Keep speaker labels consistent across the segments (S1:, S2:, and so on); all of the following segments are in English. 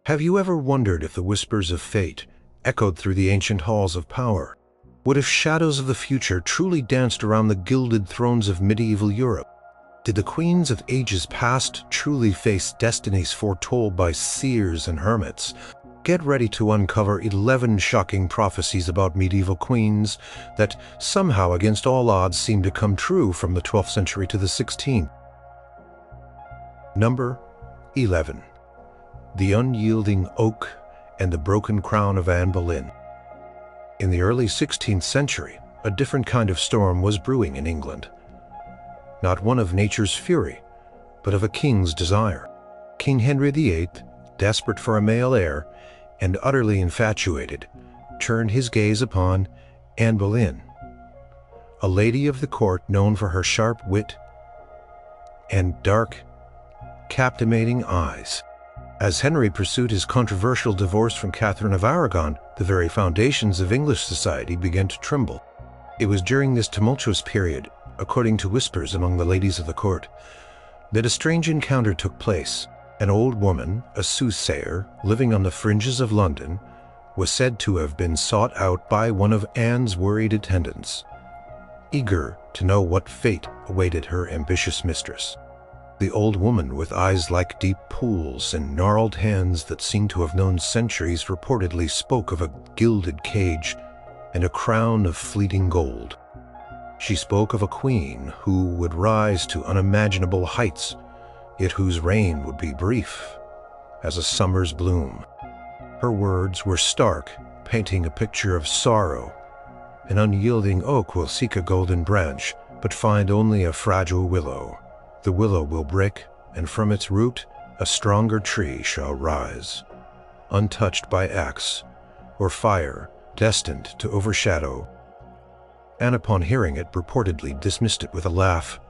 S1: Have you ever wondered if the whispers of fate echoed through the ancient halls of power? What if shadows of the future truly danced around the gilded thrones of medieval Europe? Did the queens of ages past truly face destinies foretold by seers and hermits? Get ready to uncover 11 shocking prophecies about medieval queens that somehow, against all odds, seem to come true from the 12th century to the 16th. Number 11. The Unyielding Oak and the Broken Crown of Anne Boleyn. In the early 16th century, a different kind of storm was brewing in England. Not one of nature's fury, but of a king's desire. King Henry VIII, desperate for a male heir and utterly infatuated, turned his gaze upon Anne Boleyn, a lady of the court known for her sharp wit and dark, captivating eyes. As Henry pursued his controversial divorce from Catherine of Aragon, the very foundations of English society began to tremble. It was during this tumultuous period, according to whispers among the ladies of the court, that a strange encounter took place. An old woman, a soothsayer, living on the fringes of London, was said to have been sought out by one of Anne's worried attendants, eager to know what fate awaited her ambitious mistress. The old woman, with eyes like deep pools and gnarled hands that seemed to have known centuries, reportedly spoke of a gilded cage and a crown of fleeting gold. She spoke of a queen who would rise to unimaginable heights, yet whose reign would be brief as a summer's bloom. Her words were stark, painting a picture of sorrow. An unyielding oak will seek a golden branch, but find only a fragile willow. The willow will break, and from its root a stronger tree shall rise, untouched by axe or fire, destined to overshadow. And upon hearing it, reportedly dismissed it with a laugh.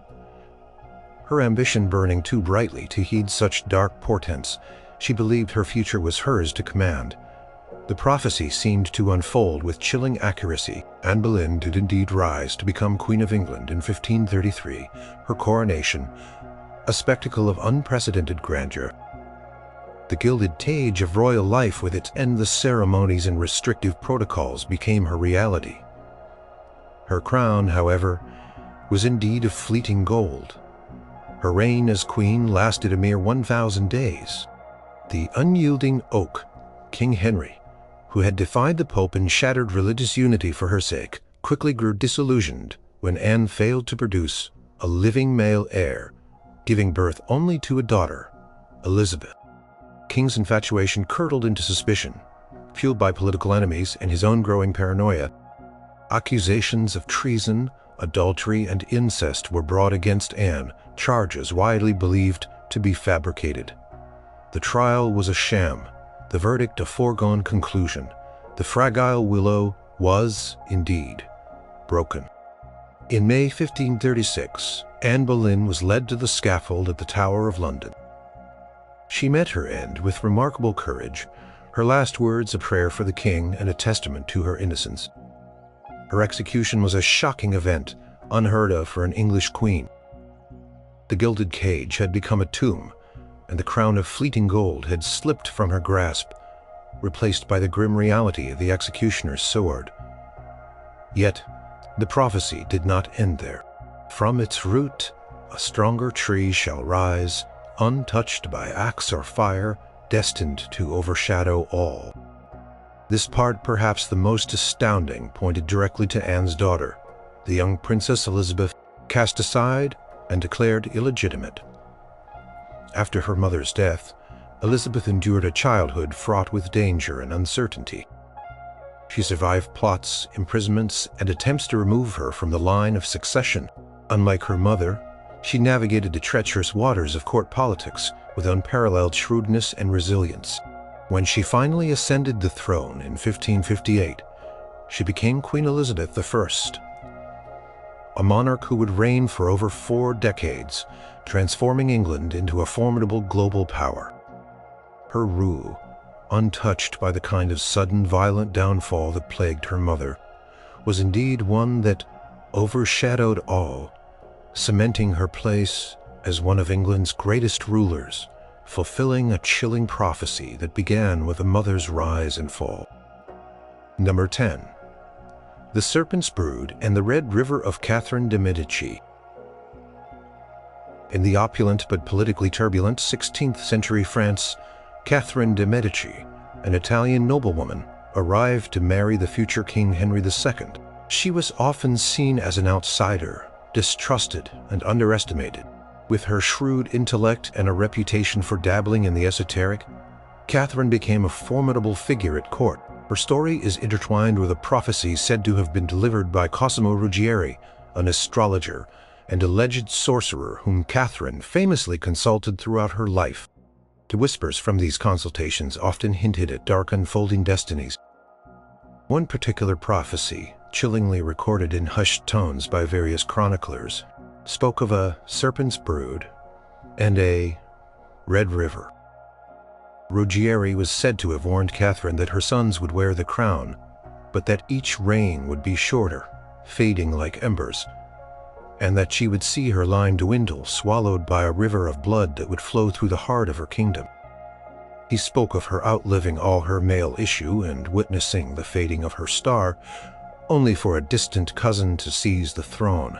S1: Her ambition burning too brightly to heed such dark portents, she believed her future was hers to command. The prophecy seemed to unfold with chilling accuracy. Anne Boleyn did indeed rise to become Queen of England in 1533, her coronation, a spectacle of unprecedented grandeur. The gilded cage of royal life with its endless ceremonies and restrictive protocols became her reality. Her crown, however, was indeed of fleeting gold. Her reign as queen lasted a mere 1,000 days. The unyielding oak, King Henry, who had defied the Pope and shattered religious unity for her sake, quickly grew disillusioned when Anne failed to produce a living male heir, giving birth only to a daughter, Elizabeth. King's infatuation curdled into suspicion, fueled by political enemies and his own growing paranoia. Accusations of treason, adultery, and incest were brought against Anne, charges widely believed to be fabricated. The trial was a sham, the verdict a foregone conclusion. The fragile willow was, indeed, broken. In May 1536, Anne Boleyn was led to the scaffold at the Tower of London. She met her end with remarkable courage, her last words a prayer for the king and a testament to her innocence. Her execution was a shocking event, unheard of for an English queen. The gilded cage had become a tomb, and the crown of fleeting gold had slipped from her grasp, replaced by the grim reality of the executioner's sword. Yet, the prophecy did not end there. From its root, a stronger tree shall rise, untouched by axe or fire, destined to overshadow all. This part, perhaps the most astounding, pointed directly to Anne's daughter, the young Princess Elizabeth, cast aside and declared illegitimate. After her mother's death, Elizabeth endured a childhood fraught with danger and uncertainty. She survived plots, imprisonments, and attempts to remove her from the line of succession. Unlike her mother, she navigated the treacherous waters of court politics with unparalleled shrewdness and resilience. When she finally ascended the throne in 1558, she became Queen Elizabeth I, a monarch who would reign for over 4 decades, transforming England into a formidable global power. Her rule, untouched by the kind of sudden violent downfall that plagued her mother, was indeed one that overshadowed all, cementing her place as one of England's greatest rulers fulfilling a chilling prophecy that began with a mother's rise and fall. Number 10. The Serpent's Brood and the Red River of Catherine de' Medici. In the opulent but politically turbulent 16th century France, Catherine de' Medici, an Italian noblewoman, arrived to marry the future King Henry II. She was often seen as an outsider, distrusted and underestimated. With her shrewd intellect and a reputation for dabbling in the esoteric, Catherine became a formidable figure at court. Her story is intertwined with a prophecy said to have been delivered by Cosimo Ruggieri, an astrologer and alleged sorcerer whom Catherine famously consulted throughout her life. The whispers from these consultations often hinted at dark unfolding destinies. One particular prophecy, chillingly recorded in hushed tones by various chroniclers, spoke of a serpent's brood and a red river. Ruggieri was said to have warned Catherine that her sons would wear the crown, but that each reign would be shorter, fading like embers, and that she would see her line dwindle, swallowed by a river of blood that would flow through the heart of her kingdom. He spoke of her outliving all her male issue and witnessing the fading of her star, only for a distant cousin to seize the throne.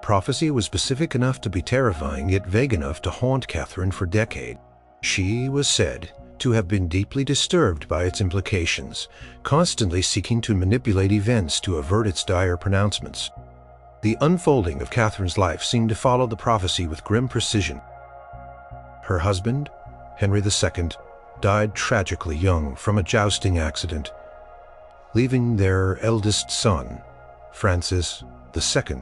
S1: Prophecy was specific enough to be terrifying, yet vague enough to haunt Catherine for decades. She was said to have been deeply disturbed by its implications, constantly seeking to manipulate events to avert its dire pronouncements. The unfolding of Catherine's life seemed to follow the prophecy with grim precision. Her husband, Henry II, died tragically young from a jousting accident, leaving their eldest son, Francis II,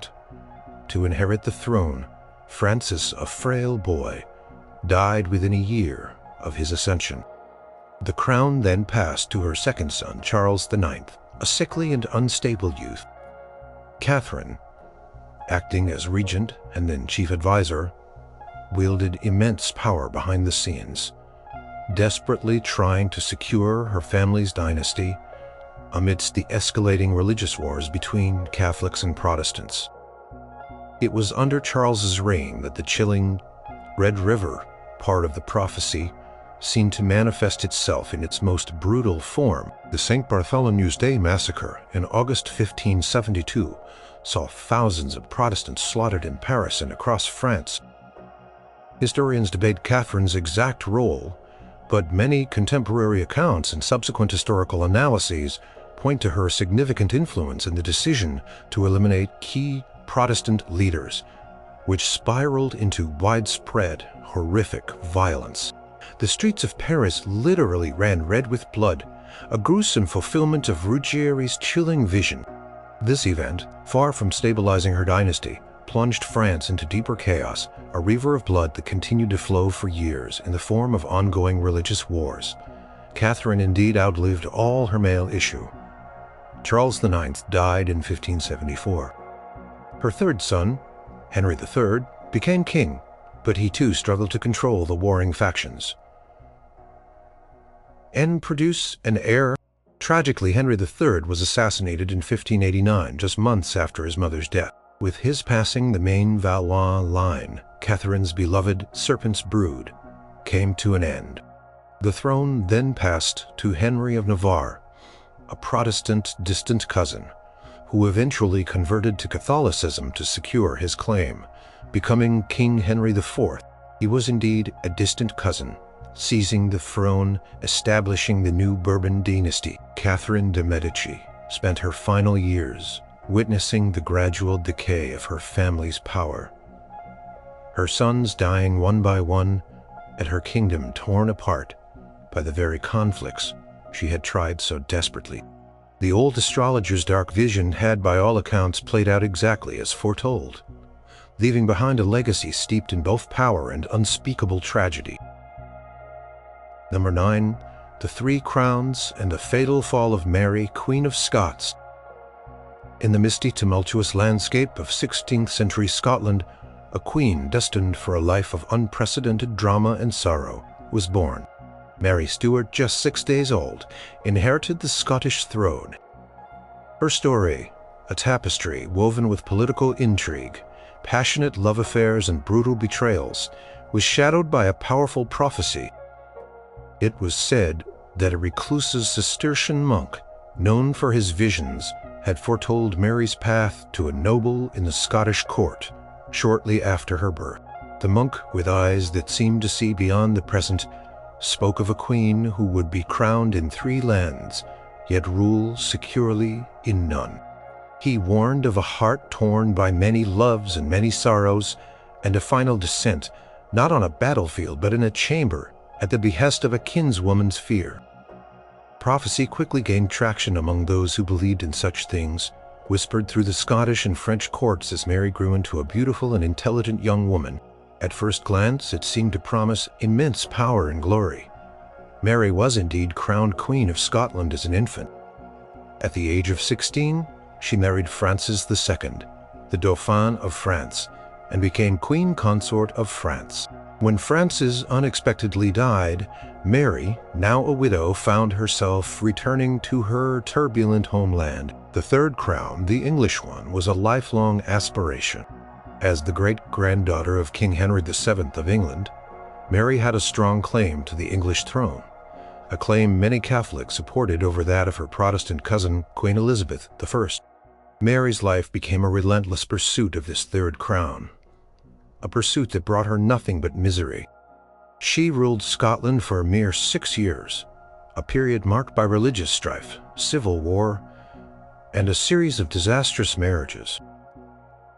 S1: to inherit the throne. Francis, a frail boy, died within a year of his ascension. The crown then passed to her second son, Charles IX, a sickly and unstable youth. Catherine, acting as regent and then chief advisor, wielded immense power behind the scenes, desperately trying to secure her family's dynasty amidst the escalating religious wars between Catholics and Protestants. It was under Charles's reign that the chilling Red River part of the prophecy seemed to manifest itself in its most brutal form. The St. Bartholomew's Day massacre in August 1572 saw thousands of Protestants slaughtered in Paris and across France. Historians debate Catherine's exact role, but many contemporary accounts and subsequent historical analyses point to her significant influence in the decision to eliminate key Protestant leaders, which spiraled into widespread, horrific violence. The streets of Paris literally ran red with blood, a gruesome fulfillment of Ruggieri's chilling vision. This event, far from stabilizing her dynasty, plunged France into deeper chaos, a river of blood that continued to flow for years in the form of ongoing religious wars. Catherine indeed outlived all her male issue. Charles IX died in 1574. Her third son, Henry III, became king, but he too struggled to control the warring factions and produce an heir. Tragically, Henry III was assassinated in 1589, just months after his mother's death. With his passing, the main Valois line, Catherine's beloved Serpent's Brood, came to an end. The throne then passed to Henry of Navarre, a Protestant distant cousin, who eventually converted to Catholicism to secure his claim, becoming King Henry IV. He was indeed a distant cousin, seizing the throne, establishing the new Bourbon dynasty. Catherine de' Medici spent her final years witnessing the gradual decay of her family's power, her sons dying one by one, and her kingdom torn apart by the very conflicts she had tried so desperately. The old astrologer's dark vision had, by all accounts, played out exactly as foretold, leaving behind a legacy steeped in both power and unspeakable tragedy. Number 9. The Three Crowns and the Fatal Fall of Mary, Queen of Scots. In the misty, tumultuous landscape of 16th century Scotland, a queen destined for a life of unprecedented drama and sorrow was born. Mary Stuart, just 6 days old, inherited the Scottish throne. Her story, a tapestry woven with political intrigue, passionate love affairs, and brutal betrayals, was shadowed by a powerful prophecy. It was said that a reclusive Cistercian monk, known for his visions, had foretold Mary's path to a noble in the Scottish court shortly after her birth. The monk, with eyes that seemed to see beyond the present, spoke of a queen who would be crowned in 3 lands, yet rule securely in none. He warned of a heart torn by many loves and many sorrows, and a final descent, not on a battlefield but in a chamber, at the behest of a kinswoman's fear. Prophecy quickly gained traction among those who believed in such things, whispered through the Scottish and French courts as Mary grew into a beautiful and intelligent young woman. At first glance, it seemed to promise immense power and glory. Mary was indeed crowned Queen of Scotland as an infant. At the age of 16, she married Francis II, the Dauphin of France, and became Queen Consort of France. When Francis unexpectedly died, Mary, now a widow, found herself returning to her turbulent homeland. The third crown, the English one, was a lifelong aspiration. As the great-granddaughter of King Henry VII of England, Mary had a strong claim to the English throne, a claim many Catholics supported over that of her Protestant cousin, Queen Elizabeth I. Mary's life became a relentless pursuit of this third crown, a pursuit that brought her nothing but misery. She ruled Scotland for a mere 6 years, a period marked by religious strife, civil war, and a series of disastrous marriages.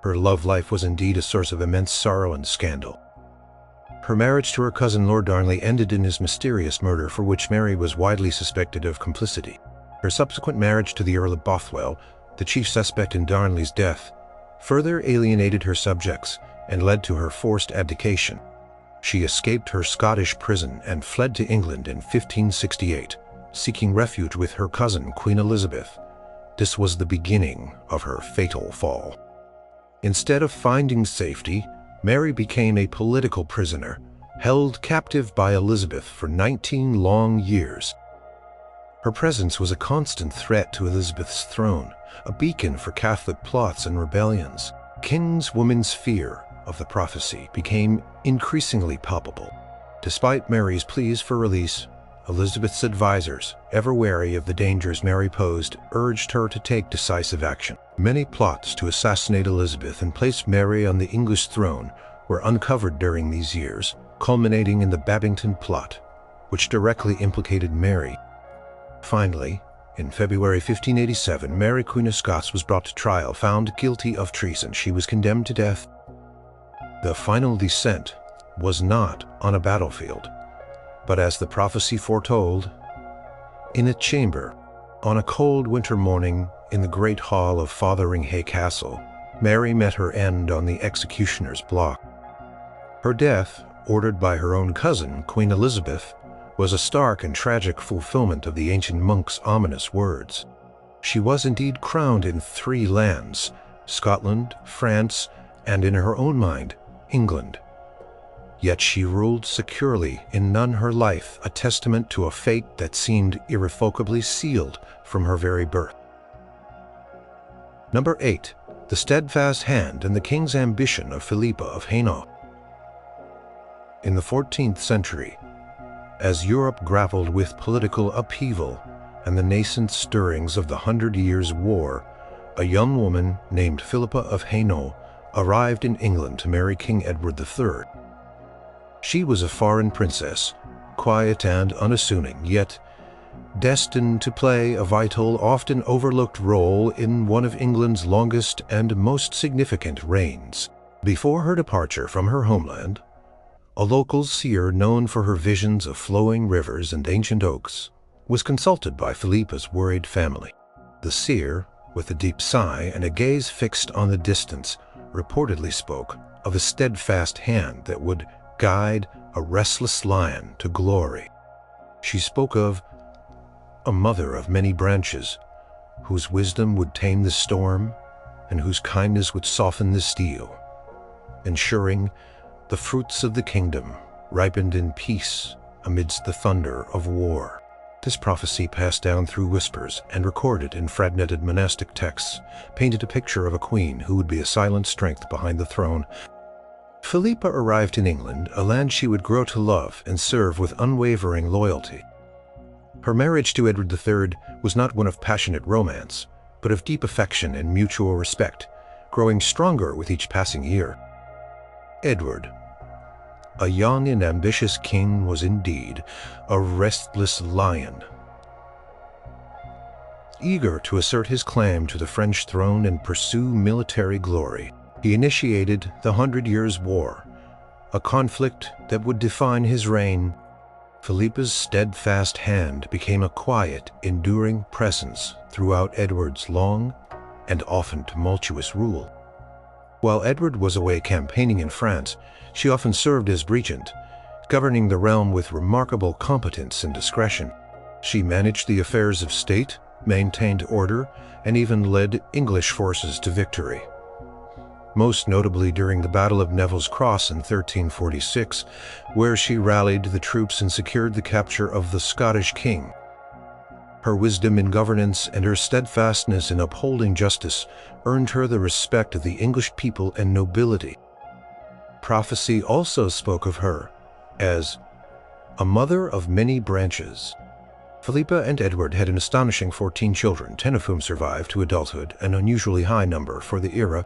S1: Her love life was indeed a source of immense sorrow and scandal. Her marriage to her cousin Lord Darnley ended in his mysterious murder, for which Mary was widely suspected of complicity. Her subsequent marriage to the Earl of Bothwell, the chief suspect in Darnley's death, further alienated her subjects and led to her forced abdication. She escaped her Scottish prison and fled to England in 1568, seeking refuge with her cousin Queen Elizabeth. This was the beginning of her fatal fall. Instead of finding safety, Mary became a political prisoner, held captive by Elizabeth for 19 long years. Her presence was a constant threat to Elizabeth's throne, a beacon for Catholic plots and rebellions. Kinswoman's fear of the prophecy became increasingly palpable. Despite Mary's pleas for release, Elizabeth's advisors, ever wary of the dangers Mary posed, urged her to take decisive action. Many plots to assassinate Elizabeth and place Mary on the English throne were uncovered during these years, culminating in the Babington plot, which directly implicated Mary. Finally, in February 1587, Mary, Queen of Scots, was brought to trial. Found guilty of treason, she was condemned to death. The final descent was not on a battlefield, but as the prophecy foretold, in a chamber, on a cold winter morning in the great hall of Fotheringhay Castle, Mary met her end on the executioner's block. Her death, ordered by her own cousin, Queen Elizabeth, was a stark and tragic fulfillment of the ancient monk's ominous words. She was indeed crowned in 3 lands, Scotland, France, and in her own mind, England. Yet she ruled securely in none, her life a testament to a fate that seemed irrevocably sealed from her very birth. Number 8. The steadfast hand and the king's ambition of Filipa of Hano. In the 14th century, as Europe grappled with political upheaval and the nascent stirrings of the 100 Years' War, a young woman named Filipa of Hano arrived in England to marry King Edward III. She was a foreign princess, quiet and unassuming, yet destined to play a vital, often overlooked role in one of England's longest and most significant reigns. Before her departure from her homeland, a local seer known for her visions of flowing rivers and ancient oaks was consulted by Filipa's worried family. The seer, with a deep sigh and a gaze fixed on the distance, reportedly spoke of a steadfast hand that would guide a restless lion to glory. She spoke of a mother of many branches, whose wisdom would tame the storm and whose kindness would soften the steel, ensuring the fruits of the kingdom ripened in peace amidst the thunder of war. This prophecy, passed down through whispers and recorded in fragmented monastic texts, painted a picture of a queen who would be a silent strength behind the throne. Filipa arrived in England, a land she would grow to love and serve with unwavering loyalty. Her marriage to Edward III was not one of passionate romance, but of deep affection and mutual respect, growing stronger with each passing year. Edward, a young and ambitious king, was indeed a restless lion. Eager to assert his claim to the French throne and pursue military glory, he initiated the 100 Years' War, a conflict that would define his reign. Filipa's steadfast hand became a quiet, enduring presence throughout Edward's long and often tumultuous rule. While Edward was away campaigning in France, she often served as regent, governing the realm with remarkable competence and discretion. She managed the affairs of state, maintained order, and even led English forces to victory. Most notably during the Battle of Neville's Cross in 1346, where she rallied the troops and secured the capture of the Scottish king. Her wisdom in governance and her steadfastness in upholding justice earned her the respect of the English people and nobility. Prophecy also spoke of her as a mother of many branches. Filipa and Edward had an astonishing 14 children, 10 of whom survived to adulthood, an unusually high number for the era.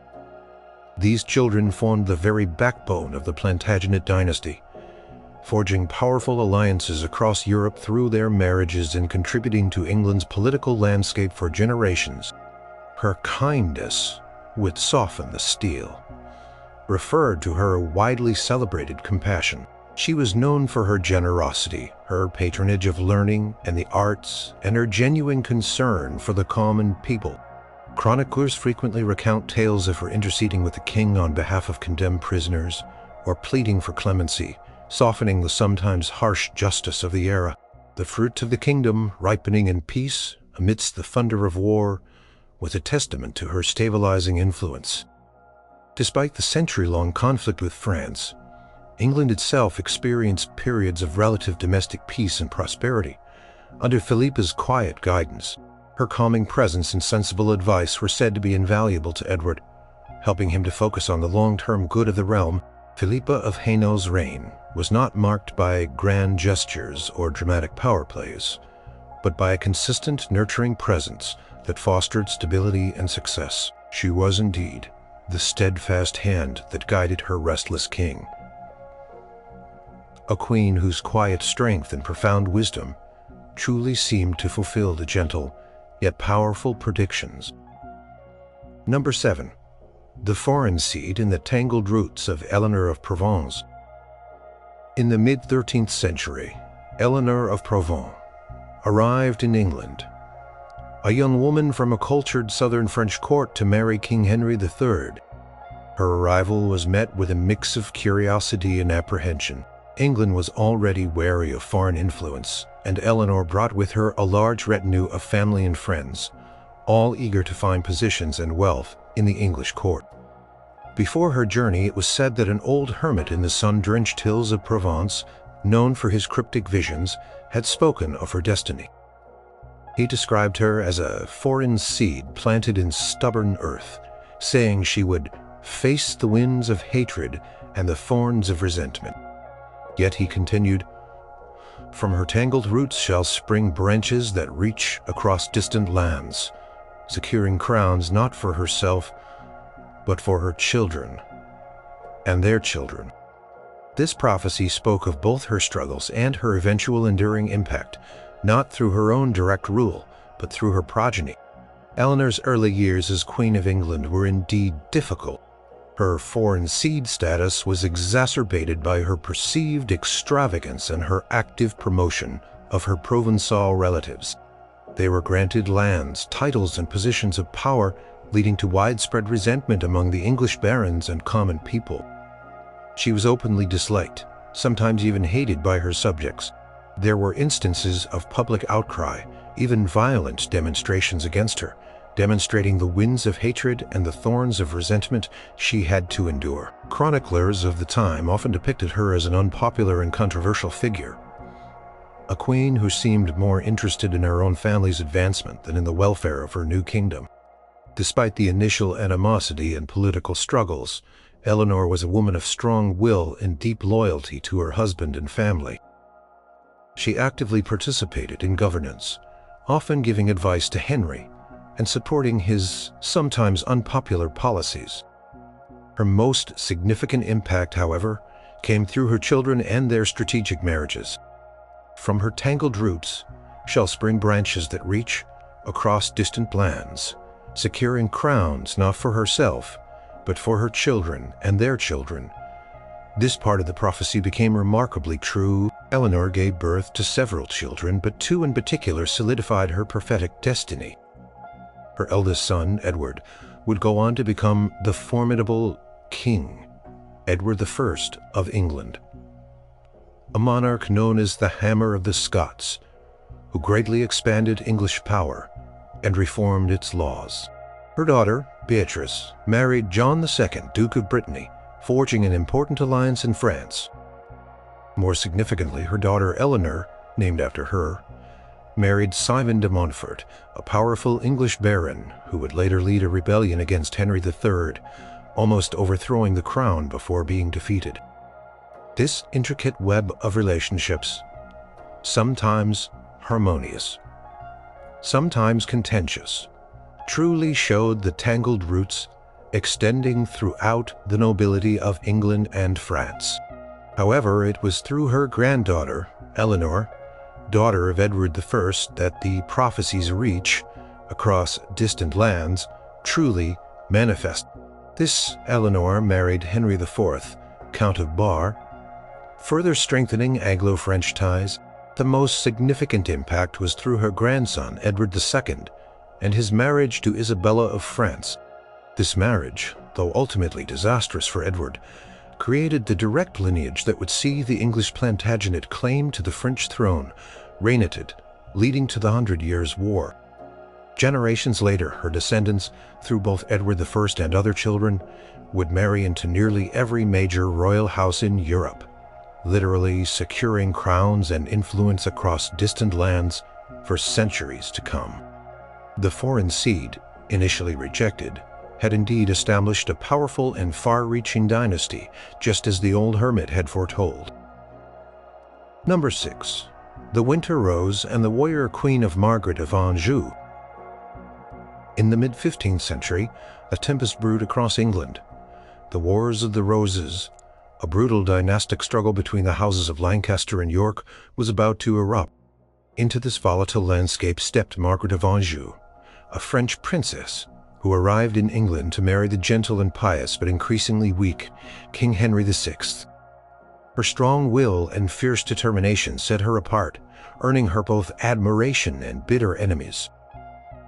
S1: These children formed the very backbone of the Plantagenet dynasty, forging powerful alliances across Europe through their marriages and contributing to England's political landscape for generations. Her kindness would soften the steel. Referred to her widely celebrated compassion, she was known for her generosity, her patronage of learning and the arts, and her genuine concern for the common people. Chroniclers frequently recount tales of her interceding with the king on behalf of condemned prisoners, or pleading for clemency, softening the sometimes harsh justice of the era. The fruit of the kingdom, ripening in peace amidst the thunder of war, was a testament to her stabilizing influence. Despite the century-long conflict with France, England itself experienced periods of relative domestic peace and prosperity. Under Filipa's quiet guidance, her calming presence and sensible advice were said to be invaluable to Edward, helping him to focus on the long-term good of the realm. Filipa of Hano's reign was not marked by grand gestures or dramatic power plays, but by a consistent, nurturing presence that fostered stability and success. She was indeed the steadfast hand that guided her restless king. A queen whose quiet strength and profound wisdom truly seemed to fulfill the gentle yet powerful predictions. Number 7. The foreign seed in the tangled roots of Eleanor of Provence. In the mid-13th century, Eleanor of Provence arrived in England, a young woman from a cultured southern French court to marry King Henry III. Her arrival was met with a mix of curiosity and apprehension. England was already wary of foreign influence, and Eleanor brought with her a large retinue of family and friends, all eager to find positions and wealth in the English court. Before her journey, it was said that an old hermit in the sun-drenched hills of Provence, known for his cryptic visions, had spoken of her destiny. He described her as a foreign seed planted in stubborn earth, saying she would face the winds of hatred and the thorns of resentment. Yet he continued, "From her tangled roots shall spring branches that reach across distant lands, securing crowns not for herself, but for her children and their children." This prophecy spoke of both her struggles and her eventual enduring impact, not through her own direct rule, but through her progeny. Eleanor's early years as Queen of England were indeed difficult. Her foreign seed status was exacerbated by her perceived extravagance and her active promotion of her Provençal relatives. They were granted lands, titles, and positions of power, leading to widespread resentment among the English barons and common people. She was openly disliked, sometimes even hated by her subjects. There were instances of public outcry, even violent demonstrations against her, demonstrating the winds of hatred and the thorns of resentment she had to endure. Chroniclers of the time often depicted her as an unpopular and controversial figure, a queen who seemed more interested in her own family's advancement than in the welfare of her new kingdom. Despite the initial animosity and political struggles, Eleanor was a woman of strong will and deep loyalty to her husband and family. She actively participated in governance, often giving advice to Henry and supporting his sometimes unpopular policies. Her most significant impact, however, came through her children and their strategic marriages. From her tangled roots shall spring branches that reach across distant lands, securing crowns not for herself, but for her children and their children. This part of the prophecy became remarkably true. Eleanor gave birth to several children, but two in particular solidified her prophetic destiny. Her eldest son, Edward, would go on to become the formidable King Edward I of England, a monarch known as the Hammer of the Scots, who greatly expanded English power and reformed its laws. Her daughter, Beatrice, married John II, Duke of Brittany, forging an important alliance in France. More significantly, her daughter Eleanor, named after her, married Simon de Montfort, a powerful English baron who would later lead a rebellion against Henry III, almost overthrowing the crown before being defeated. This intricate web of relationships, sometimes harmonious, sometimes contentious, truly showed the tangled roots extending throughout the nobility of England and France. However, it was through her granddaughter, Eleanor, daughter of Edward I, that the prophecies reach across distant lands truly manifest. This Eleanor married Henry IV, Count of Bar, further strengthening Anglo-French ties. The most significant impact was through her grandson, Edward II, and his marriage to Isabella of France. This marriage, though ultimately disastrous for Edward, created the direct lineage that would see the English Plantagenet claim to the French throne, reign at it, leading to the 100 Years' War. Generations later, her descendants, through both Edward I and other children, would marry into nearly every major royal house in Europe, literally securing crowns and influence across distant lands for centuries to come. The foreign seed, initially rejected, had indeed established a powerful and far-reaching dynasty, just as the old hermit had foretold. Number 6. The Winter Rose and the Warrior Queen of Margaret of Anjou. In the mid-15th century, a tempest brewed across England. The Wars of the Roses, a brutal dynastic struggle between the houses of Lancaster and York, was about to erupt. Into this volatile landscape stepped Margaret of Anjou, a French princess who arrived in England to marry the gentle and pious but increasingly weak King Henry VI. Her strong will and fierce determination set her apart, earning her both admiration and bitter enemies.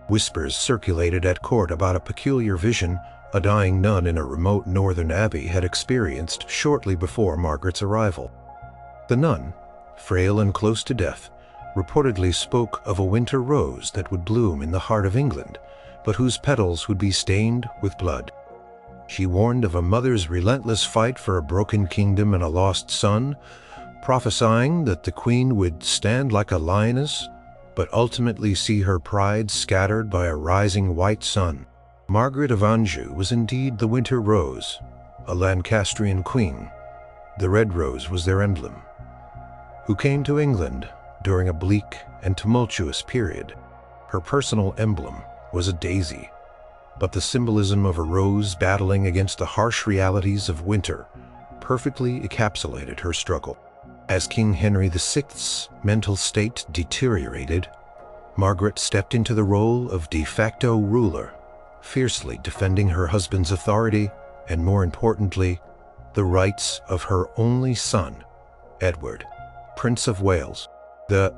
S1: Whispers circulated at court about a peculiar vision a dying nun in a remote northern abbey had experienced shortly before Margaret's arrival. The nun, frail and close to death, reportedly spoke of a winter rose that would bloom in the heart of England, but whose petals would be stained with blood. She warned of a mother's relentless fight for a broken kingdom and a lost son, prophesying that the queen would stand like a lioness, but ultimately see her pride scattered by a rising white sun. Margaret of Anjou was indeed the winter rose, a Lancastrian queen. The red rose was their emblem, who came to England during a bleak and tumultuous period. Her personal emblem was a daisy, but the symbolism of a rose battling against the harsh realities of winter perfectly encapsulated her struggle. As King Henry VI's mental state deteriorated, Margaret stepped into the role of de facto ruler, fiercely defending her husband's authority and, more importantly, the rights of her only son, Edward, Prince of Wales. The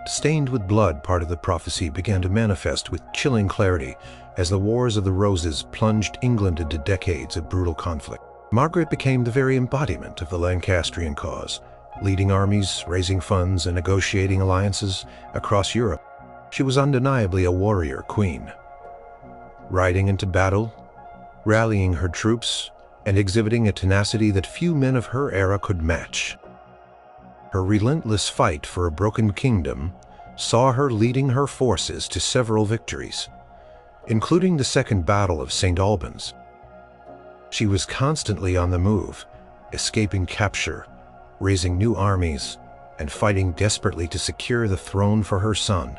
S1: stained with blood part of the prophecy began to manifest with chilling clarity as the Wars of the Roses plunged England into decades of brutal conflict. Margaret became the very embodiment of the Lancastrian cause, leading armies, raising funds, and negotiating alliances across Europe. She was undeniably a warrior queen, riding into battle, rallying her troops, and exhibiting a tenacity that few men of her era could match. Her relentless fight for a broken kingdom saw her leading her forces to several victories, including the Second Battle of St. Albans. She was constantly on the move, escaping capture, raising new armies, and fighting desperately to secure the throne for her son,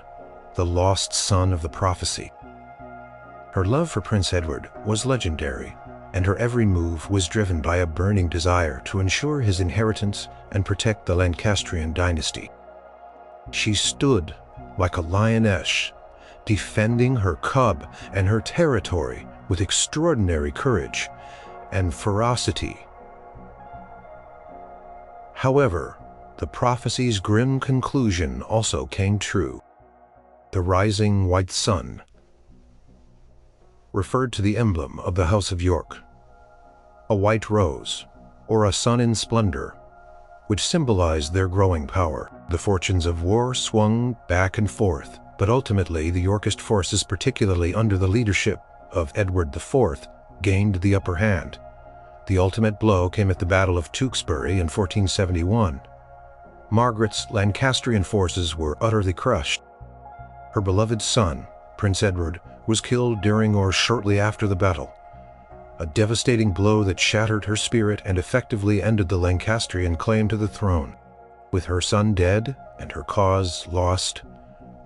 S1: the lost son of the prophecy. Her love for Prince Edward was legendary, and her every move was driven by a burning desire to ensure his inheritance and protect the Lancastrian dynasty. She stood like a lioness, defending her cub and her territory with extraordinary courage and ferocity. However, the prophecy's grim conclusion also came true. The rising white sun referred to the emblem of the House of York, a white rose, or a sun in splendor, which symbolized their growing power. The fortunes of war swung back and forth, but ultimately the Yorkist forces, particularly under the leadership of Edward IV, gained the upper hand. The ultimate blow came at the Battle of Tewkesbury in 1471. Margaret's Lancastrian forces were utterly crushed. Her beloved son, Prince Edward, was killed during or shortly after the battle, a devastating blow that shattered her spirit and effectively ended the Lancastrian claim to the throne. With her son dead and her cause lost,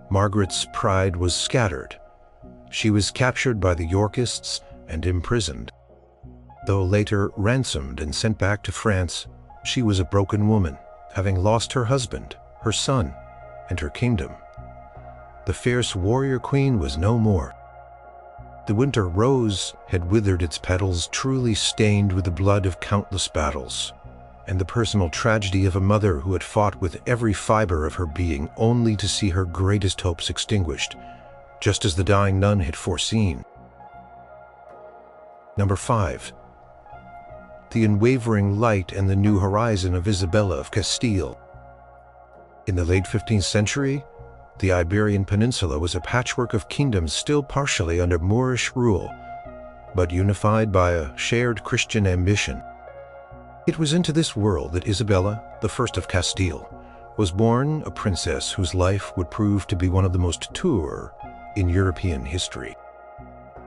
S1: Margaret's pride was scattered. She was captured by the Yorkists and imprisoned. Though later ransomed and sent back to France, she was a broken woman, having lost her husband, her son, and her kingdom. The fierce warrior queen was no more. The winter rose had withered its petals, truly stained with the blood of countless battles, and the personal tragedy of a mother who had fought with every fiber of her being only to see her greatest hopes extinguished, just as the dying nun had foreseen. Number 5. The unwavering light and the new horizon of Isabella of Castile. In the late 15th century, the Iberian Peninsula was a patchwork of kingdoms still partially under Moorish rule, but unified by a shared Christian ambition. It was into this world that Isabella, the first of Castile, was born, a princess whose life would prove to be one of the most tour in European history.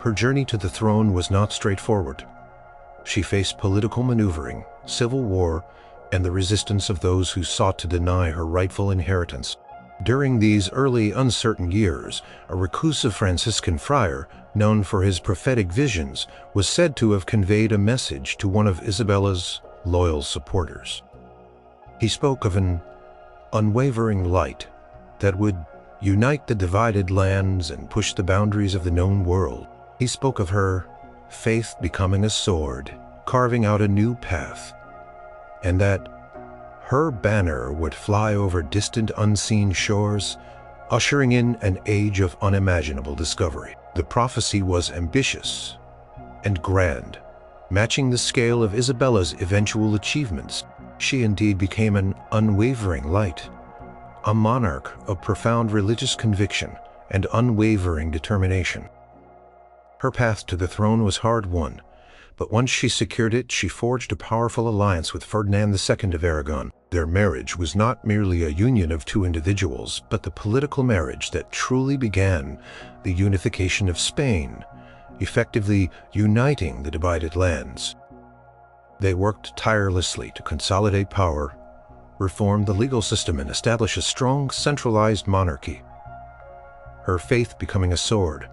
S1: Her journey to the throne was not straightforward. She faced political maneuvering, civil war, and the resistance of those who sought to deny her rightful inheritance. During these early uncertain years, a reclusive Franciscan friar, known for his prophetic visions, was said to have conveyed a message to one of Isabella's loyal supporters. He spoke of an unwavering light that would unite the divided lands and push the boundaries of the known world. He spoke of her faith becoming a sword, carving out a new path, and that her banner would fly over distant unseen shores, ushering in an age of unimaginable discovery. The prophecy was ambitious and grand, matching the scale of Isabella's eventual achievements. She indeed became an unwavering light, a monarch of profound religious conviction and unwavering determination. Her path to the throne was hard-won, but once she secured it, she forged a powerful alliance with Ferdinand II of Aragon. Their marriage was not merely a union of two individuals, but the political marriage that truly began the unification of Spain, effectively uniting the divided lands. They worked tirelessly to consolidate power, reform the legal system, and establish a strong, centralized monarchy. Her faith becoming a sword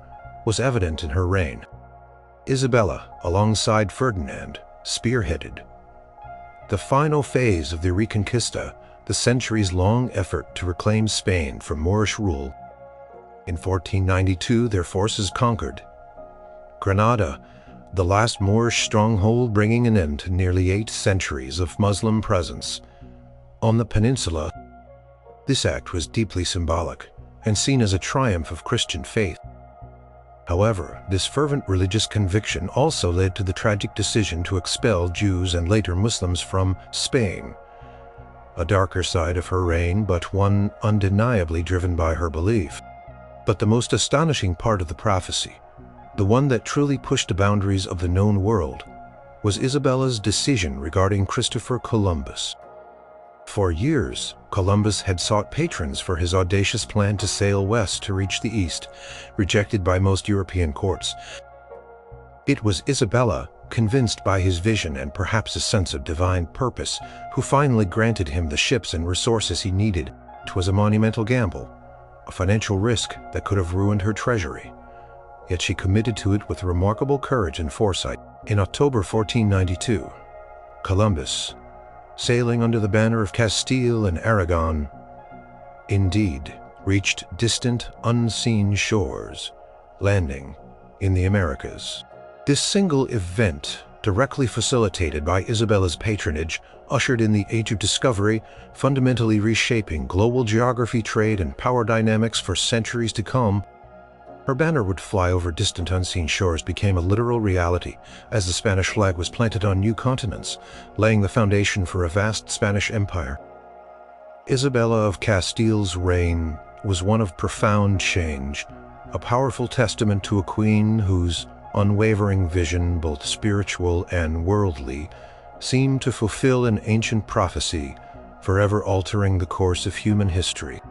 S1: was evident in her reign. Isabella, alongside Ferdinand, spearheaded the final phase of the Reconquista, the centuries-long effort to reclaim Spain from Moorish rule. In 1492, their forces conquered Granada, the last Moorish stronghold, bringing an end to nearly 8 centuries of Muslim presence on the peninsula. This act was deeply symbolic and seen as a triumph of Christian faith. However, this fervent religious conviction also led to the tragic decision to expel Jews and later Muslims from Spain, a darker side of her reign, but one undeniably driven by her belief. But the most astonishing part of the prophecy, the one that truly pushed the boundaries of the known world, was Isabella's decision regarding Christopher Columbus. For years, Columbus had sought patrons for his audacious plan to sail west to reach the east, rejected by most European courts. It was Isabella convinced by his vision and perhaps a sense of divine purpose, who finally granted him the ships and resources he needed. 'Twas a monumental gamble, a financial risk that could have ruined her treasury. Yet she committed to it with remarkable courage and foresight. In October 1492, Columbus, sailing under the banner of Castile and Aragon, indeed reached distant, unseen shores, landing in the Americas. This single event, directly facilitated by Isabella's patronage, ushered in the Age of Discovery, fundamentally reshaping global geography, trade, and power dynamics for centuries to come. Her banner would fly over distant, unseen shores became a literal reality as the Spanish flag was planted on new continents, laying the foundation for a vast Spanish empire. Isabella of Castile's reign was one of profound change, a powerful testament to a queen whose unwavering vision, both spiritual and worldly, seemed to fulfill an ancient prophecy, forever altering the course of human history.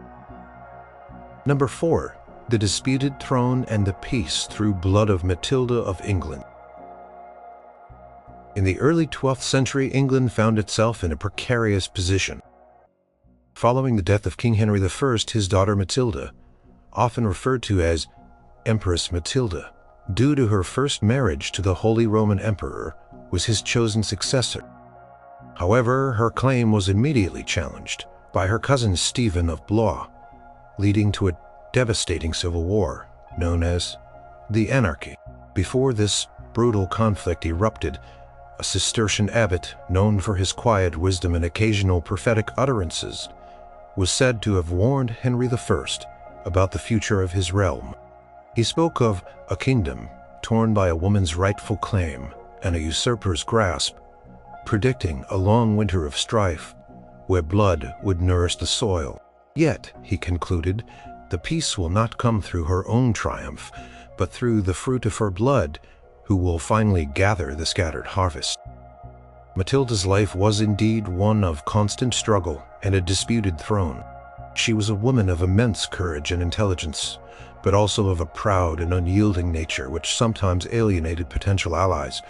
S1: Number 4. The disputed throne and the peace through blood of Matilda of England. In the early 12th century, England found itself in a precarious position. Following the death of King Henry I, his daughter Matilda, often referred to as Empress Matilda, due to her first marriage to the Holy Roman Emperor, was his chosen successor. However, her claim was immediately challenged by her cousin Stephen of Blois, leading to a devastating civil war known as the Anarchy. Before this brutal conflict erupted, a Cistercian abbot, known for his quiet wisdom and occasional prophetic utterances, was said to have warned Henry I about the future of his realm. He spoke of a kingdom torn by a woman's rightful claim and a usurper's grasp, predicting a long winter of strife where blood would nourish the soil. Yet, he concluded, the peace will not come through her own triumph, but through the fruit of her blood, who will finally gather the scattered harvest. Matilda's life was indeed one of constant struggle and a disputed throne. She was a woman of immense courage and intelligence, but also of a proud and unyielding nature which sometimes alienated potential allies.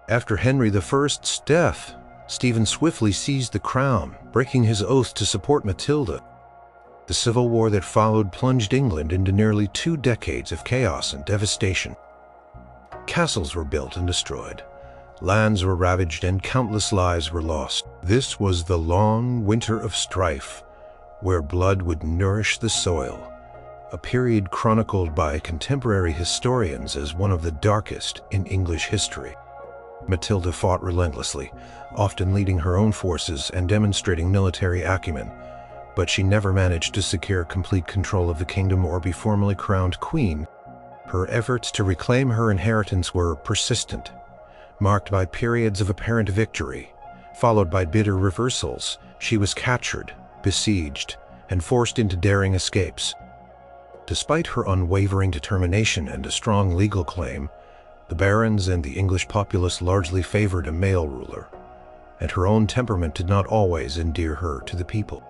S1: After Henry I's death, Stephen swiftly seized the crown, breaking his oath to support Matilda. The civil war that followed plunged England into nearly 2 decades of chaos and devastation. Castles were built and destroyed, lands were ravaged, and countless lives were lost. This was the long winter of strife, where blood would nourish the soil, a period chronicled by contemporary historians as one of the darkest in English history. Matilda fought relentlessly, often leading her own forces and demonstrating military acumen, but she never managed to secure complete control of the kingdom or be formally crowned queen. Her efforts to reclaim her inheritance were persistent, marked by periods of apparent victory, followed by bitter reversals. She was captured, besieged, and forced into daring escapes. Despite her unwavering determination and a strong legal claim, the barons and the English populace largely favored a male ruler, and her own temperament did not always endear her to the people.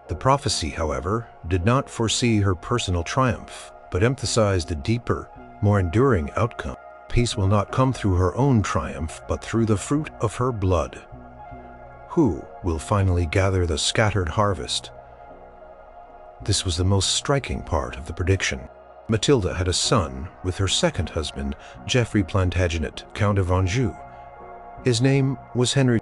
S1: The prophecy, however, did not foresee her personal triumph, but emphasized a deeper, more enduring outcome. Peace will not come through her own triumph, but through the fruit of her blood. Who will finally gather the scattered harvest? This was the most striking part of the prediction. Matilda had a son with her second husband, Geoffrey Plantagenet, Count of Anjou. His name was Henry.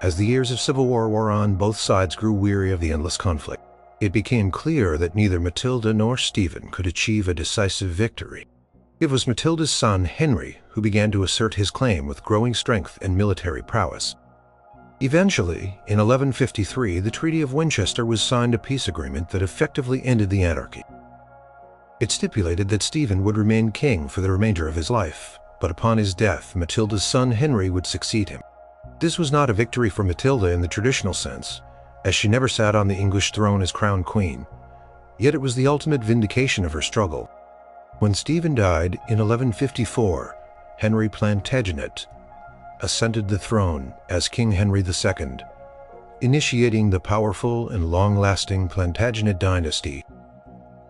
S1: As the years of civil war wore on, both sides grew weary of the endless conflict. It became clear that neither Matilda nor Stephen could achieve a decisive victory. It was Matilda's son, Henry, who began to assert his claim with growing strength and military prowess. Eventually, in 1153, the Treaty of Winchester was signed, a peace agreement that effectively ended the anarchy. It stipulated that Stephen would remain king for the remainder of his life, but upon his death, Matilda's son Henry would succeed him. This was not a victory for Matilda in the traditional sense, as she never sat on the English throne as crowned queen, yet it was the ultimate vindication of her struggle. When Stephen died in 1154, Henry Plantagenet ascended the throne as King Henry II, initiating the powerful and long-lasting Plantagenet dynasty.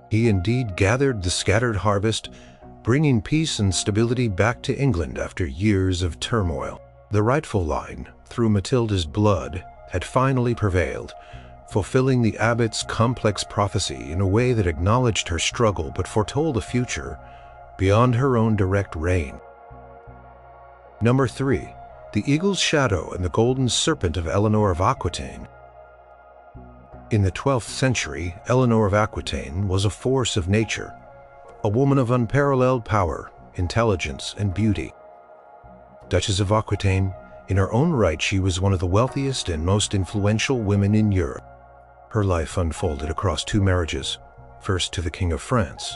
S1: He indeed gathered the scattered harvest, bringing peace and stability back to England after years of turmoil. The rightful line, through Matilda's blood, had finally prevailed, fulfilling the abbot's complex prophecy in a way that acknowledged her struggle but foretold a future beyond her own direct reign. Number 3. The Eagle's Shadow and the Golden Serpent of Eleanor of Aquitane. In the 12th century, Eleanor of Aquitane was a force of nature, a woman of unparalleled power, intelligence, and beauty. Duchess of Aquitaine, in her own right, she was one of the wealthiest and most influential women in Europe. Her life unfolded across 2 marriages, first to the King of France,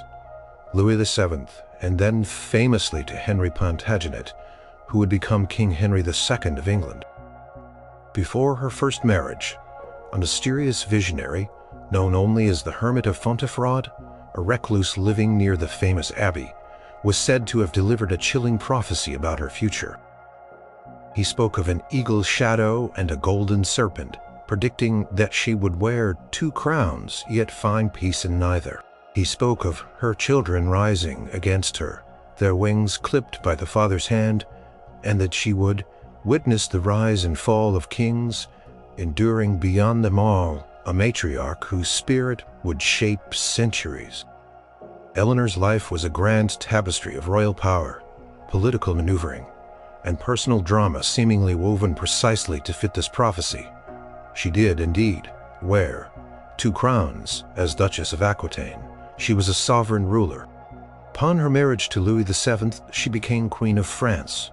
S1: Louis VII, and then famously to Henry Plantagenet, who would become King Henry II of England. Before her first marriage, a mysterious visionary, known only as the Hermit of Fontevraud, a recluse living near the famous abbey, was said to have delivered a chilling prophecy about her future. He spoke of an eagle's shadow and a golden serpent, predicting that she would wear 2 crowns yet find peace in neither. He spoke of her children rising against her, their wings clipped by the Father's hand, and that she would witness the rise and fall of kings, enduring beyond them all a matriarch whose spirit would shape centuries. Eleanor's life was a grand tapestry of royal power, political maneuvering, and personal drama seemingly woven precisely to fit this prophecy. She did, indeed, wear 2 crowns as Duchess of Aquitaine. She was a sovereign ruler. Upon her marriage to Louis VII, she became Queen of France,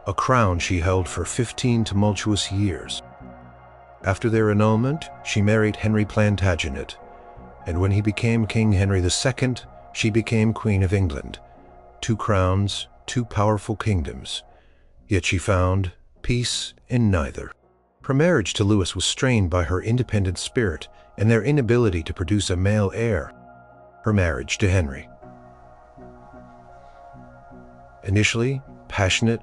S1: a crown she held for 15 tumultuous years. After their annulment, she married Henry Plantagenet, and when he became King Henry II, she became Queen of England. 2 crowns, 2 powerful kingdoms, yet she found peace in neither. Her marriage to Louis was strained by her independent spirit and their inability to produce a male heir. Her marriage to Henry, initially passionate,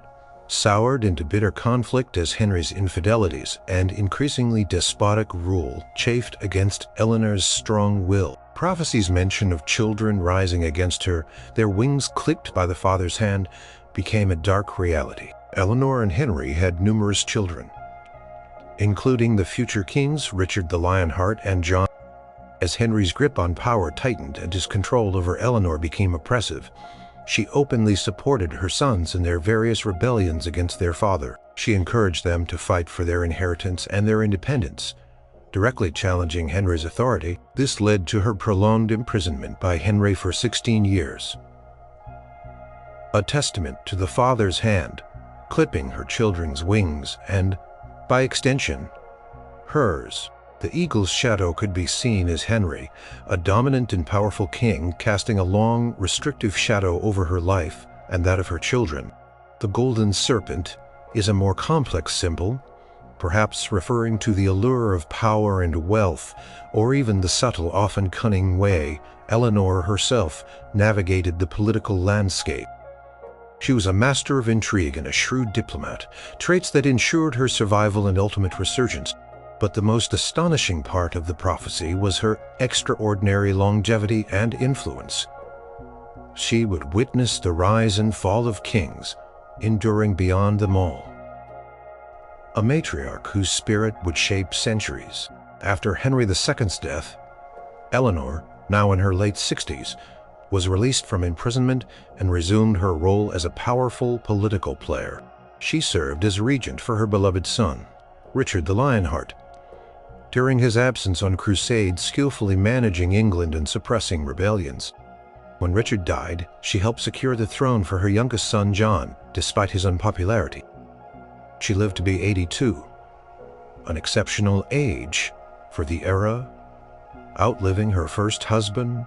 S1: soured into bitter conflict as Henry's infidelities and increasingly despotic rule chafed against Eleanor's strong will. Prophecies mention of children rising against her, their wings clipped by the Father's hand, became a dark reality. Eleanor and Henry had numerous children, including the future kings Richard the Lionheart and John. As Henry's grip on power tightened and his control over Eleanor became oppressive, she openly supported her sons in their various rebellions against their father. She encouraged them to fight for their inheritance and their independence, directly challenging Henry's authority. This led to her prolonged imprisonment by Henry for 16 years. A testament to the father's hand, clipping her children's wings and, by extension, hers. The eagle's shadow could be seen as Henry, a dominant and powerful king, casting a long, restrictive shadow over her life and that of her children. The golden serpent is a more complex symbol, perhaps referring to the allure of power and wealth, or even the subtle, often cunning way Eleanor herself navigated the political landscape. She was a master of intrigue and a shrewd diplomat, traits that ensured her survival and ultimate resurgence. But the most astonishing part of the prophecy was her extraordinary longevity and influence. She would witness the rise and fall of kings, enduring beyond them all. A matriarch whose spirit would shape centuries. After Henry II's death, Eleanor, now in her late 60s, was released from imprisonment and resumed her role as a powerful political player. She served as regent for her beloved son, Richard the Lionheart, during his absence on crusades, skillfully managing England and suppressing rebellions. When Richard died, she helped secure the throne for her youngest son John, despite his unpopularity. She lived to be 82, an exceptional age for the era, outliving her first husband,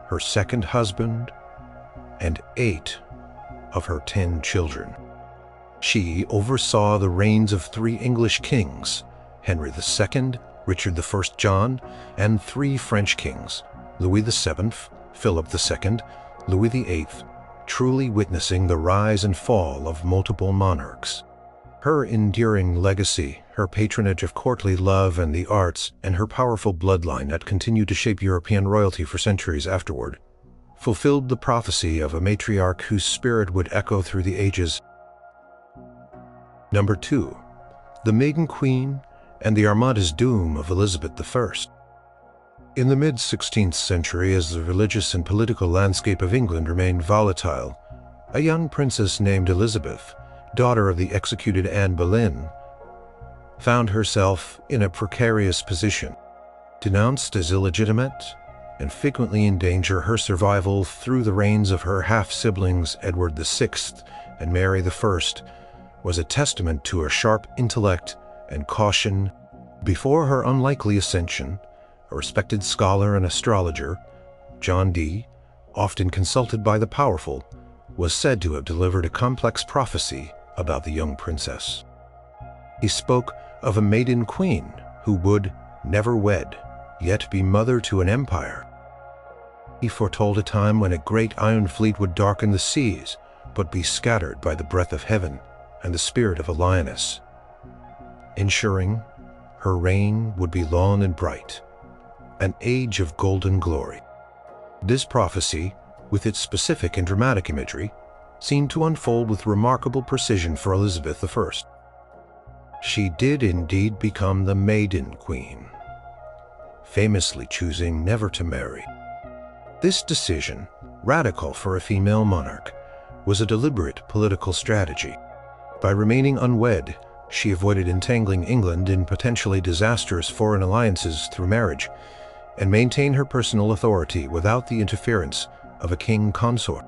S1: her second husband, and 8 of her 10 children. She oversaw the reigns of 3 English kings, Henry II, Richard I John, and 3 French kings, Louis VII, Philip II, Louis VIII, truly witnessing the rise and fall of multiple monarchs. Her enduring legacy, her patronage of courtly love and the arts, and her powerful bloodline that continued to shape European royalty for centuries afterward, fulfilled the prophecy of a matriarch whose spirit would echo through the ages. Number 2. The Maiden Queen and the Armada's doom of Elizabeth I. In the mid-16th century, as the religious and political landscape of England remained volatile, a young princess named Elizabeth, daughter of the executed Anne Boleyn, found herself in a precarious position, denounced as illegitimate, and frequently endanger her survival through the reigns of her half-siblings Edward VI and Mary I, was a testament to her sharp intellect and caution. Before her unlikely ascension, a respected scholar and astrologer, John Dee, often consulted by the powerful, was said to have delivered a complex prophecy about the young princess. He spoke of a maiden queen who would never wed, yet be mother to an empire. He foretold a time when a great iron fleet would darken the seas, but be scattered by the breath of heaven and the spirit of a lioness, ensuring her reign would be long and bright, an age of golden glory. This prophecy, with its specific and dramatic imagery, seemed to unfold with remarkable precision for Elizabeth I. She did indeed become the Maiden Queen, famously choosing never to marry. This decision, radical for a female monarch, was a deliberate political strategy. By remaining unwed, she avoided entangling England in potentially disastrous foreign alliances through marriage, and maintained her personal authority without the interference of a king consort.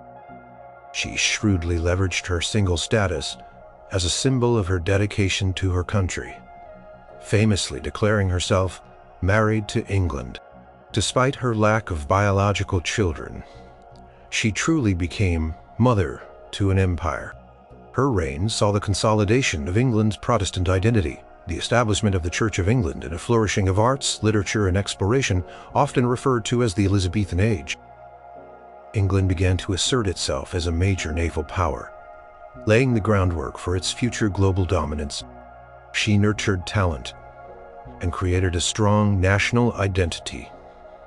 S1: She shrewdly leveraged her single status as a symbol of her dedication to her country, famously declaring herself married to England. Despite her lack of biological children, she truly became mother to an empire. Her reign saw the consolidation of England's Protestant identity, the establishment of the Church of England, and a flourishing of arts, literature, and exploration, often referred to as the Elizabethan Age. England began to assert itself as a major naval power, laying the groundwork for its future global dominance. She nurtured talent and created a strong national identity,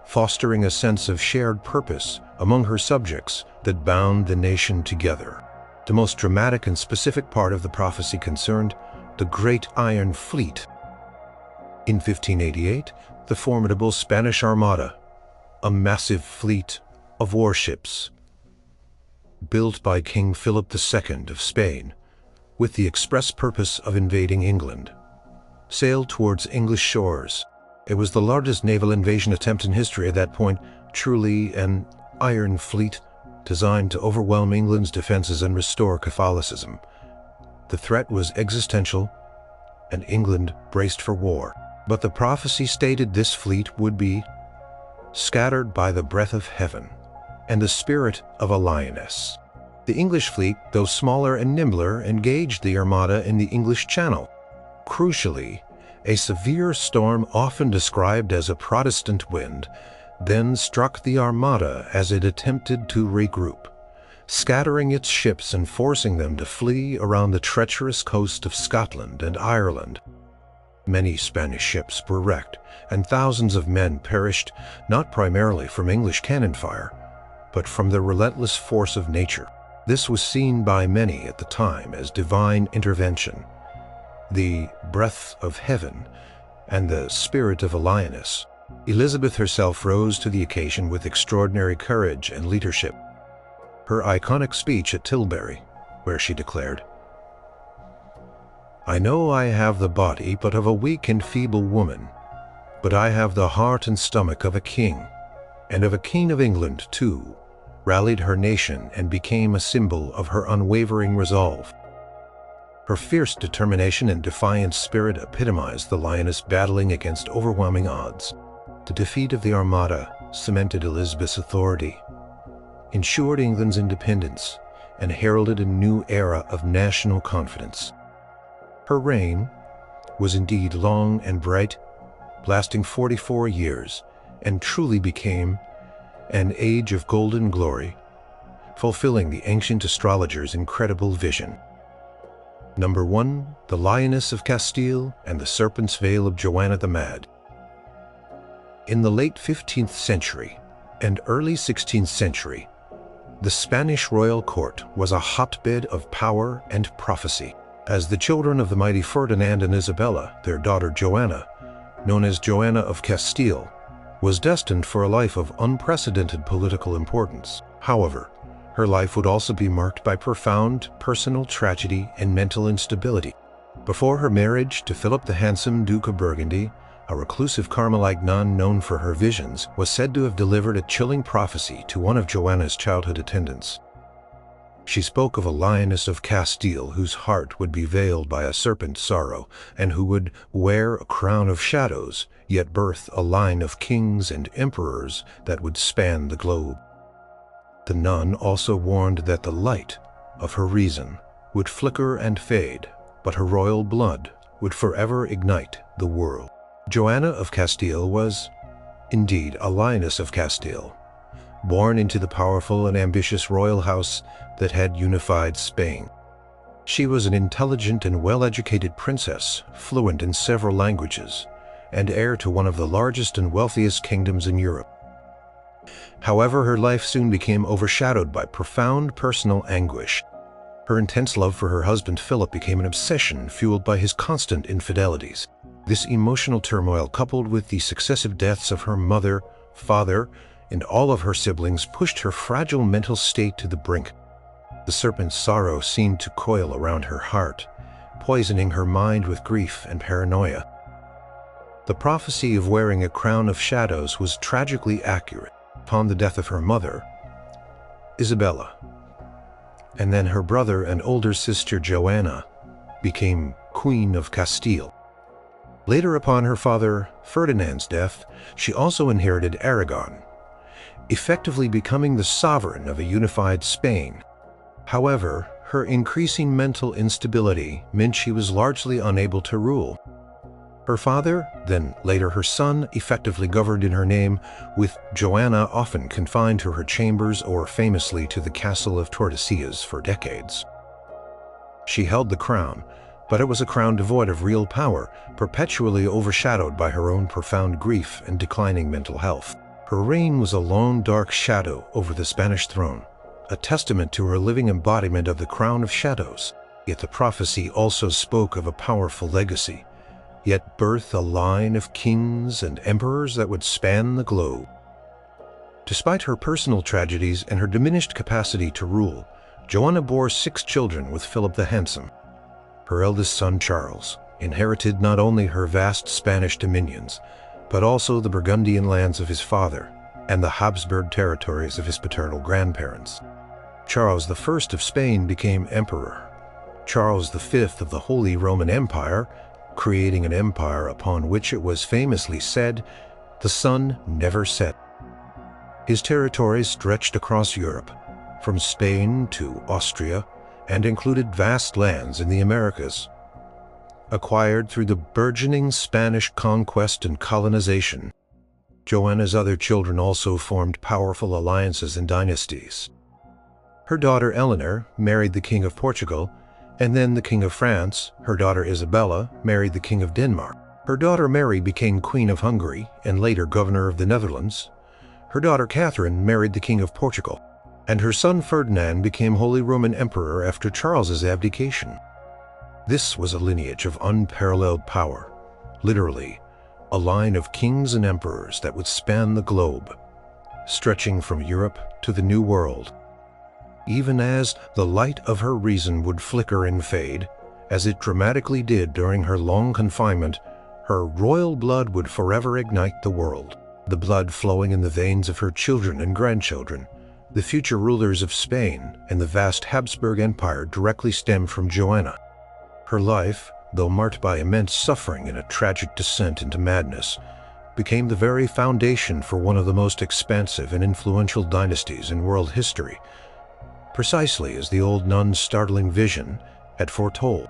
S1: fostering a sense of shared purpose among her subjects that bound the nation together. The most dramatic and specific part of the prophecy concerned the Great Iron Fleet. In 1588, the formidable Spanish Armada, a massive fleet of warships built by King Philip II of Spain with the express purpose of invading England, sailed towards English shores. It was the largest naval invasion attempt in history at that point, truly an iron fleet designed to overwhelm England's defenses and restore Catholicism. The threat was existential, and England braced for war. But the prophecy stated this fleet would be scattered by the breath of heaven and the spirit of a lioness. The English fleet, though smaller and nimbler, engaged the Armada in the English Channel. Crucially, a severe storm, often described as a Protestant wind, then struck the Armada as it attempted to regroup, scattering its ships and forcing them to flee around the treacherous coast of Scotland and Ireland. Many Spanish ships were wrecked, and thousands of men perished, not primarily from English cannon fire, but from the relentless force of nature. This was seen by many at the time as divine intervention. The breath of heaven and the spirit of a lioness. Elizabeth herself rose to the occasion with extraordinary courage and leadership. Her iconic speech at Tilbury, where she declared, "I know I have the body but of a weak and feeble woman, but I have the heart and stomach of a king, and of a king of England too," rallied her nation and became a symbol of her unwavering resolve. Her fierce determination and defiant spirit epitomized the lioness battling against overwhelming odds. The defeat of the Armada cemented Elizabeth's authority, ensured England's independence, and heralded a new era of national confidence. Her reign was indeed long and bright, lasting 44 years, and truly became an age of golden glory, fulfilling the ancient astrologer's incredible vision. Number 1. The Lioness of Castile and the Serpent's Veil of Joanna the Mad. In the late 15th century, and early 16th century, the Spanish royal court was a hotbed of power and prophecy. As the children of the mighty Ferdinand and Isabella, their daughter Joanna, known as Joanna of Castile, was destined for a life of unprecedented political importance. However, her life would also be marked by profound personal tragedy and mental instability. Before her marriage to Philip the Handsome, Duke of Burgundy, a reclusive Carmelite nun known for her visions was said to have delivered a chilling prophecy to one of Joanna's childhood attendants. She spoke of a lioness of Castile whose heart would be veiled by a serpent sorrow, and who would wear a crown of shadows, yet birth a line of kings and emperors that would span the globe. The nun also warned that the light of her reason would flicker and fade, but her royal blood would forever ignite the world. Joanna of Castile was, indeed, a lioness of Castile, born into the powerful and ambitious royal house that had unified Spain. She was an intelligent and well-educated princess, fluent in several languages, and heir to one of the largest and wealthiest kingdoms in Europe. However, her life soon became overshadowed by profound personal anguish. Her intense love for her husband Philip became an obsession fueled by his constant infidelities. This emotional turmoil, coupled with the successive deaths of her mother, father, and all of her siblings, pushed her fragile mental state to the brink. The serpent's sorrow seemed to coil around her heart, poisoning her mind with grief and paranoia. The prophecy of wearing a crown of shadows was tragically accurate. Upon the death of her mother, Isabella, and then her brother and older sister Joanna became Queen of Castile. Later, upon her father Ferdinand's death, she also inherited Aragon, effectively becoming the sovereign of a unified Spain. However, her increasing mental instability meant she was largely unable to rule. Her father, then later her son, effectively governed in her name, with Joanna often confined to her chambers or famously to the castle of Tordesillas for decades. She held the crown, but it was a crown devoid of real power, perpetually overshadowed by her own profound grief and declining mental health. Her reign was a long, dark shadow over the Spanish throne, a testament to her living embodiment of the crown of shadows. Yet the prophecy also spoke of a powerful legacy, yet birth a line of kings and emperors that would span the globe. Despite her personal tragedies and her diminished capacity to rule, Joanna bore 6 children with Philip the Handsome. Her eldest son, Charles, inherited not only her vast Spanish dominions, but also the Burgundian lands of his father and the Habsburg territories of his paternal grandparents. Charles I of Spain became emperor. Charles V of the Holy Roman Empire, creating an empire upon which it was famously said, the sun never set. His territories stretched across Europe, from Spain to Austria, and included vast lands in the Americas. Acquired through the burgeoning Spanish conquest and colonization, Joanna's other children also formed powerful alliances and dynasties. Her daughter Eleanor married the King of Portugal, and then the King of France. Her daughter Isabella married the King of Denmark. Her daughter Mary became Queen of Hungary and later Governor of the Netherlands. Her daughter Catherine married the King of Portugal, and her son Ferdinand became Holy Roman Emperor after Charles's abdication. This was a lineage of unparalleled power, literally a line of kings and emperors that would span the globe, stretching from Europe to the New World. Even as the light of her reason would flicker and fade, as it dramatically did during her long confinement, her royal blood would forever ignite the world. The blood flowing in the veins of her children and grandchildren, the future rulers of Spain and the vast Habsburg Empire, directly stemmed from Joanna. Her life, though marked by immense suffering and a tragic descent into madness, became the very foundation for one of the most expansive and influential dynasties in world history, precisely as the old nun's startling vision had foretold.